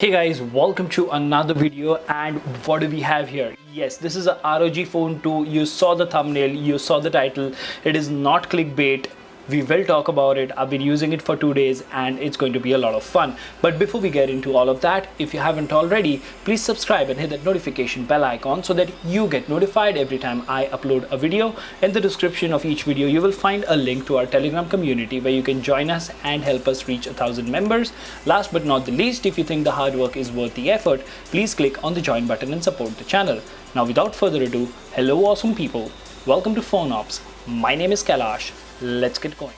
Hey guys, welcome to another video. And what do we have here? Yes, this is a ROG Phone 2. You saw the thumbnail, you saw the title. It is not clickbait. We will talk about it. I've been using it for 2 days and it's going to be a lot of fun. But before we get into all of that, if you haven't already, please subscribe and hit that notification bell icon so that you get notified every time I upload a video. In the description of each video, you will find a link to our Telegram community where you can join us and help us reach 1,000 members. Last but not the least, if you think the hard work is worth the effort, please click on the join button and support the channel. Now without further ado, hello awesome people. Welcome to PhoneOps. My name is Kailash. Let's get going.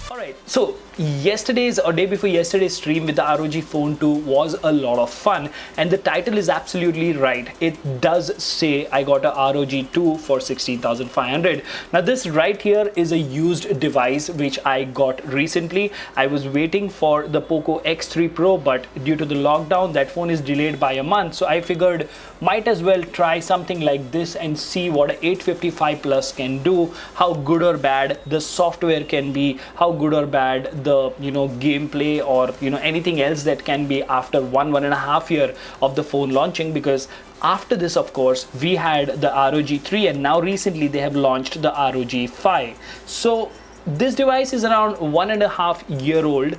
Alright, so yesterday's or day before yesterday's stream with the ROG Phone 2 was a lot of fun, and the title is absolutely right. It does say I got a ROG 2 for 16,500. Now this right here is a used device which I got recently. I was waiting for the POCO X3 Pro, but due to the lockdown that phone is delayed by a month, so I figured might as well try something like this and see what a 855 Plus can do, how good or bad the software can be, how good or bad the gameplay or anything else that can be after one and a half year of the phone launching. Because after this, of course, we had the ROG 3 and now recently they have launched the ROG 5. So this device is around 1.5 years old.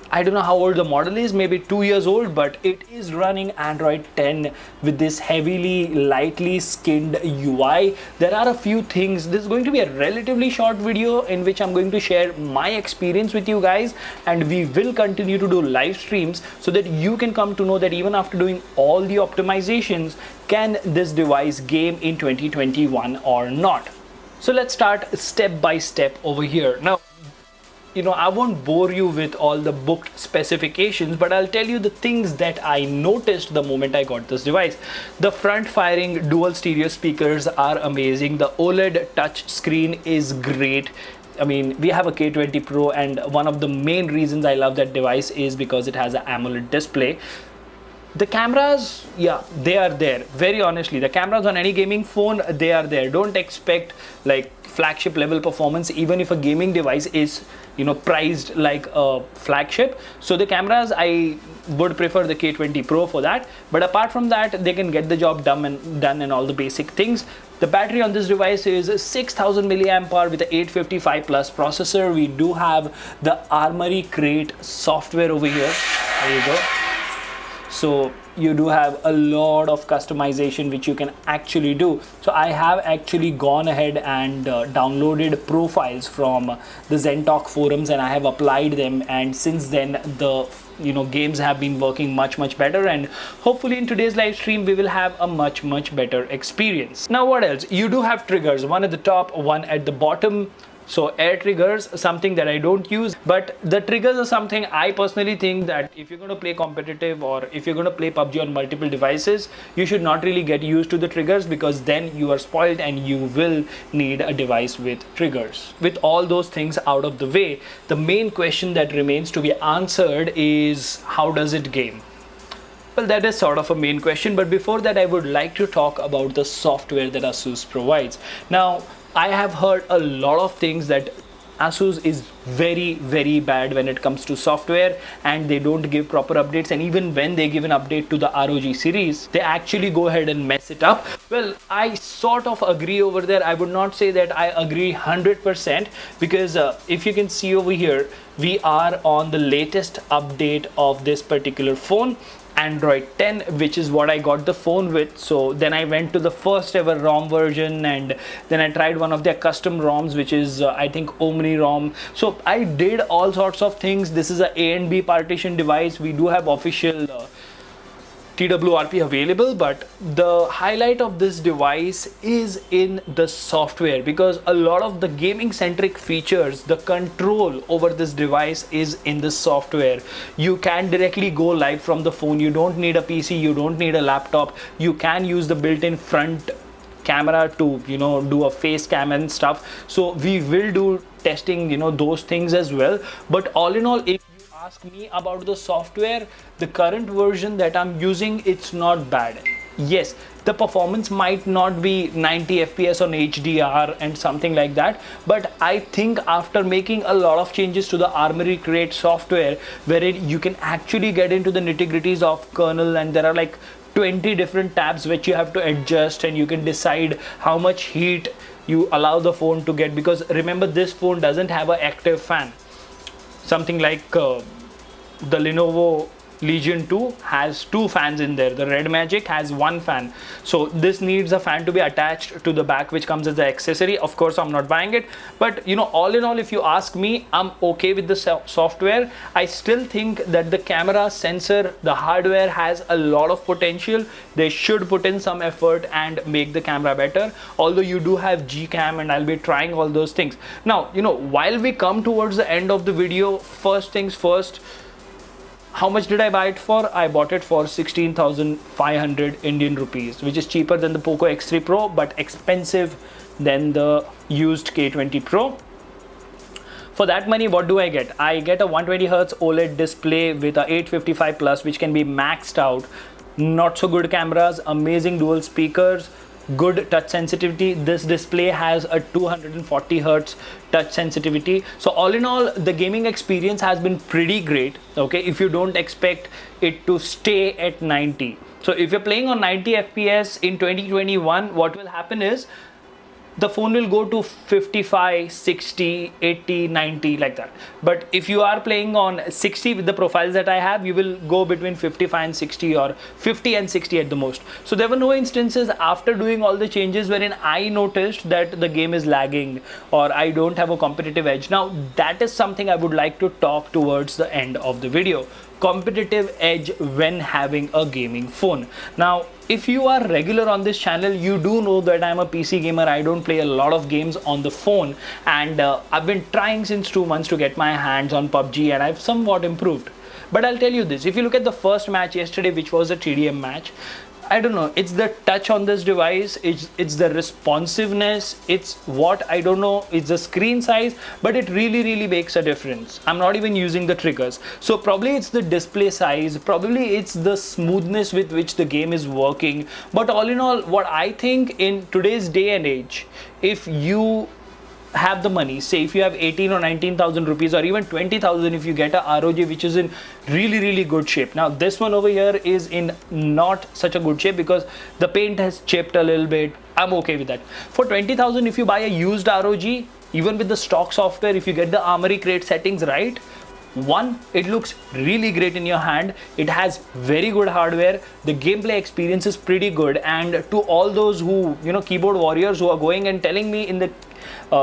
I don't know how old the model is, maybe 2 years old, but it is running Android 10 with this heavily, lightly skinned UI. There are a few things. This is going to be a relatively short video in which I'm going to share my experience with you guys, and we will continue to do live streams so that you can come to know that even after doing all the optimizations, can this device game in 2021 or not. So let's start step by step over here. Now, I won't bore you with all the booked specifications, but I'll tell you the things that I noticed the moment I got this device. The front firing dual stereo speakers are amazing. The OLED touch screen is great. I mean, we have a K20 Pro, and one of the main reasons I love that device is because it has an AMOLED display. The cameras, yeah, they are there. Very honestly, the cameras on any gaming phone, they are there. Don't expect like flagship level performance even if a gaming device is priced like a flagship. So the cameras, I would prefer the K20 Pro for that, but apart from that, they can get the job done and all the basic things. The battery on this device is 6,000 milliamp hour with the 855 Plus processor. We do have the Armory Crate software over here. There you go. So you do have a lot of customization which you can actually do. So I have actually gone ahead and downloaded profiles from the Zentalk forums, and I have applied them, and since then the games have been working much better, and hopefully in today's live stream we will have a much better experience. Now what else? You do have triggers, one at the top, one at the bottom. So air triggers, something that I don't use, but the triggers are something I personally think that if you're going to play competitive or if you're going to play PUBG on multiple devices, you should not really get used to the triggers, because then you are spoiled and you will need a device with triggers. With all those things out of the way, the main question that remains to be answered is, how does it game? Well, that is sort of a main question, but before that I would like to talk about the software that ASUS provides. Now, I have heard a lot of things that ASUS is very bad when it comes to software, and they don't give proper updates, and even when they give an update to the ROG series, they actually go ahead and mess it up. Well, I sort of agree over there. I would not say that I agree 100%, because if you can see over here, we are on the latest update of this particular phone, Android 10, which is what I got the phone with. So then I went to the first ever ROM version, and then I tried one of their custom ROMs, which is I think Omni ROM. So I did all sorts of things. This is a and B partition device. We do have official TWRP available, but the highlight of this device is in the software, because a lot of the gaming centric features, the control over this device is in the software. You can directly go live from the phone. You don't need a PC, you don't need a laptop. You can use the built-in front camera to do a face cam and stuff. So we will do testing those things as well. But all in all, if ask me about the software, the current version that I'm using, it's not bad. yes, the performance might not be 90 fps on HDR and something like that, but I think after making a lot of changes to the Armory Crate software, wherein you can actually get into the nitty-gritties of kernel, and there are like 20 different tabs which you have to adjust, and you can decide how much heat you allow the phone to get, because remember, this phone doesn't have an active fan. Something like the Lenovo Legion 2 has 2 fans in there. The Red Magic has 1 fan. So this needs a fan to be attached to the back, which comes as the accessory. Of course, I'm not buying it. But you know, all in all, if you ask me, I'm okay with the software. I still think that the camera, sensor, the hardware has a lot of potential. They should put in some effort and make the camera better. Although you do have Gcam, and I'll be trying all those things. Now, you know, while we come towards the end of the video, first things first, how much did I buy it for? I bought it for 16,500 Indian rupees, which is cheaper than the POCO X3 Pro, but expensive than the used K20 Pro. For that money, what do I get? I get a 120Hz OLED display with a 855 plus, which can be maxed out. Not so good cameras, amazing dual speakers, good touch sensitivity. This display has a 240 Hz touch sensitivity. So all in all, the gaming experience has been pretty great. Okay, if you don't expect it to stay at 90. So if you're playing on 90 FPS in 2021, what will happen is the phone will go to 55, 60, 80, 90, like that. But if you are playing on 60 with the profiles that I have, you will go between 55 and 60, or 50 and 60 at the most. So there were no instances after doing all the changes wherein I noticed that the game is lagging or I don't have a competitive edge. Now that is something I would like to talk towards the end of the video. Competitive edge when having a gaming phone. Now, if you are regular on this channel, you do know that I'm a PC gamer. I don't play a lot of games on the phone, and I've been trying since 2 months to get my hands on PUBG, and I've somewhat improved. But I'll tell you this, if you look at the first match yesterday, which was a TDM match, I don't know, it's the touch on this device, it's the responsiveness, it's what, I don't know, it's the screen size, but it really makes a difference. I'm not even using the triggers. So probably it's the display size, probably it's the smoothness with which the game is working. But all in all, what I think in today's day and age, if you have the money, say if you have 18 or 19,000 rupees, or even 20,000, if you get a ROG which is in really good shape. Now this one over here is in not such a good shape because the paint has chipped a little bit. I'm okay with that. For 20,000, if you buy a used ROG, even with the stock software, if you get the Armory Crate settings right, one, it looks really great in your hand. It has very good hardware. The gameplay experience is pretty good. And to all those who, you know, keyboard warriors who are going and telling me in the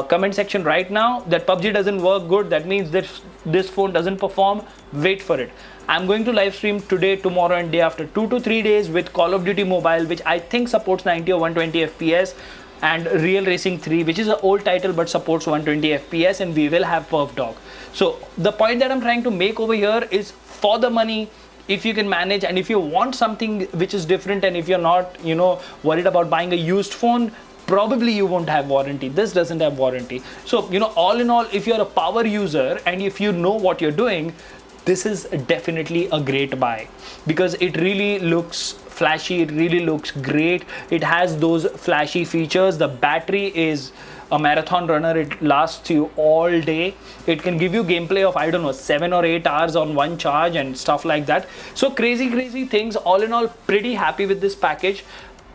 comment section right now that PUBG doesn't work good, that means that this phone doesn't perform, wait for it. I'm going to live stream today, tomorrow and day after, 2 to 3 days with Call of Duty Mobile, which I think supports 90 or 120 FPS, and Real Racing 3, which is an old title but supports 120 FPS, and we will have Perf Dog. So the point that I'm trying to make over here is, for the money, if you can manage, and if you want something which is different, and if you're not, you know, worried about buying a used phone, probably you won't have warranty. This doesn't have warranty. So, you know, all in all, if you're a power user and if you know what you're doing, this is definitely a great buy, because it really looks flashy, it really looks great. It has those flashy features. The battery is a marathon runner. It lasts you all day. It can give you gameplay of, I don't know, 7 or 8 hours on one charge and stuff like that. So crazy things. All in all, pretty happy with this package.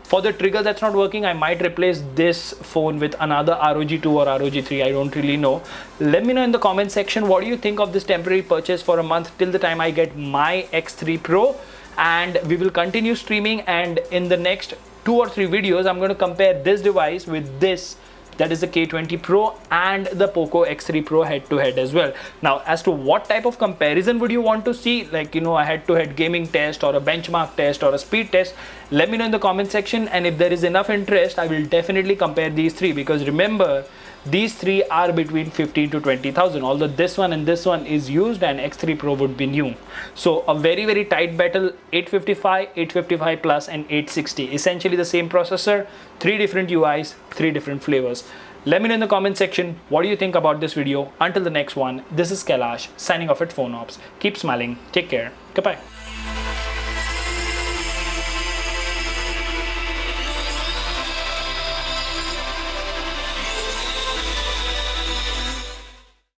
For the trigger that's not working, I might replace this phone with another ROG 2 or ROG 3. I don't really know. Let me know in the comment section, what do you think of this temporary purchase for a month till the time I get my X3 Pro. And we will continue streaming, and in the next 2 or 3 videos, I'm going to compare this device with this, that is the K20 Pro, and the POCO X3 Pro head-to-head as well. Now, as to what type of comparison would you want to see, like, you know, a head-to-head gaming test or a benchmark test or a speed test, let me know in the comment section. And if there is enough interest, I will definitely compare these 3, because remember, these 3 are between 15 to 20,000, although this one and this one is used and X3 Pro would be new. So a very tight battle, 855, 855 plus and 860, essentially the same processor, 3 different UIs, 3 different flavors. Let me know in the comment section, what do you think about this video. Until the next one, this is Kailash signing off at PhoneOps. Keep smiling, take care, goodbye.